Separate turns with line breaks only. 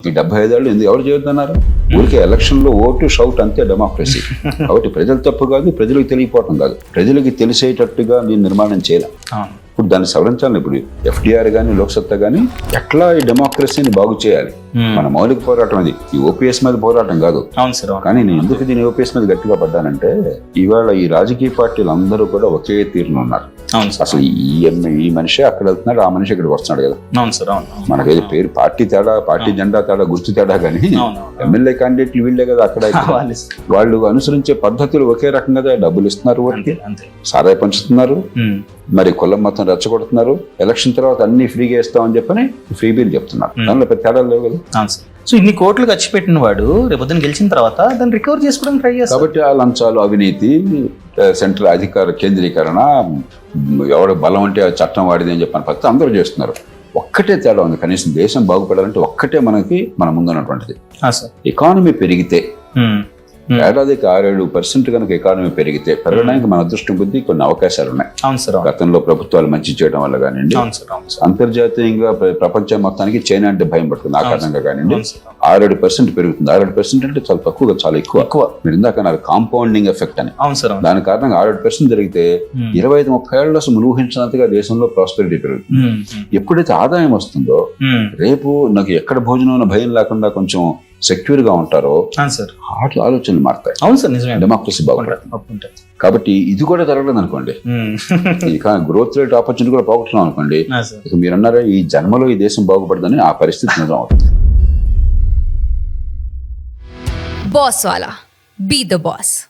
ఈ 75 ఏళ్ళు ఎందుకు ఎవరు చేయొద్దన్నారు? ఊరికే ఎలక్షన్ లో ఓటు షౌట్ అంతే డెమోక్రసీ. కాబట్టి ప్రజలు తప్పు కాదు, ప్రజలకు తెలియపోవటం కాదు, ప్రజలకి తెలిసేటట్టుగా నేను నిర్మాణం చేయాలి. ఇప్పుడు దాన్ని సవరించాలి. ఇప్పుడు ఎఫ్డిఆర్ గానీ లోక్సత్తా గానీ ఎట్లా ఈ డెమోక్రసీని బాగు చేయాలి, మన మౌలిక పోరాటం అది. ఈ ఓపీఎస్ మీద పోరాటం కాదు. కానీ నేను ఎందుకు దీని ఓపీఎస్ మీద గట్టిగా పడ్డానంటే, ఇవాళ ఈ రాజకీయ పార్టీలు అందరూ కూడా ఒకే తీరులో ఉన్నారు. అసలు ఈ మనిషి అక్కడ వెళ్తున్నాడు, ఆ మనిషి ఇక్కడికి వస్తున్నాడు కదా. మనకైతే పేరు పార్టీ తేడా, పార్టీ జెండా తేడా, గుర్తు తేడా, కానీ ఎమ్మెల్యే క్యాండిడేట్లు వీళ్ళే కదా. అక్కడ వాళ్ళు అనుసరించే పద్ధతులు ఒకే రకంగా, డబ్బులు ఇస్తున్నారు, వాటికి సారాయి పంచుతున్నారు, మరి కులం మొత్తం రెచ్చగొడుతున్నారు. ఎలక్షన్ తర్వాత అన్ని ఫ్రీగా ఇస్తామని చెప్పని ఫ్రీ బిల్ చెప్తున్నారు. దానిలో పెద్ద తేడా లేవు కదా.
సో ఇన్ని కోట్లు ఖర్చు పెట్టిన వాడు రేపొద్దున గెలిచిన తర్వాత దాన్ని రికవర్ చేసుకోవడానికి ట్రై చేస్తారు.
కాబట్టి ఆ లంచాలు, అవినీతి, సెంట్రల్ అధికార కేంద్రీకరణ, ఎవడు బలం అంటే చట్టం వాడిది అని చెప్పని పద్ధతి అందరూ చేస్తున్నారు. ఒక్కటే తేడా ఉంది, కనీసం దేశం బాగుపడాలంటే ఒక్కటే మన ముందున్నటువంటిది. ఎకానమీ పెరిగితే, ఏడాదికి 6-7% కనుక ఎకానమీ పెరిగితే, పెరగడానికి మన అదృష్టం కొద్దీ కొన్ని అవకాశాలు ఉన్నాయి. గతంలో ప్రభుత్వాలు మంచి చేయడం వల్ల కానివ్వండి, అంతర్జాతీయంగా ప్రపంచం మొత్తానికి చైనా అంటే భయం పడుతుంది. ఆ కారణంగా కానివ్వండి 6-7% పెరుగుతుంది. 6-7% అంటే చాలా తక్కువగా, చాలా ఎక్కువ. మీరు ఇందాక నాకు కాంపౌండింగ్ ఎఫెక్ట్ అని, దాని కారణంగా 6-7% జరిగితే 25-30 ఏళ్ళలో అసలు ఊహించినంతగా దేశంలో ప్రాస్పెరిటీ పెరుగుతుంది. ఎప్పుడైతే ఆదాయం వస్తుందో, రేపు నాకు ఎక్కడ భోజనం భయం లేకుండా కొంచెం సెక్యూర్ గా ఉంటారో, ఆలోచనలు మారుతాయి. డెమోక్రసీ బాగుంటుంది. కాబట్టి ఇది కూడా జరగలేదు అనుకోండి, ఇక గ్రోత్ రేట్ ఆపర్చునిటీ కూడా పోగొట్టున్నాం అనుకోండి, ఇక మీరు అన్నారా ఈ జన్మలో ఈ దేశం బాగుపడదని, ఆ పరిస్థితి నిజం అవుతుంది.
బాస్ వాలా, బీ ద బాస్.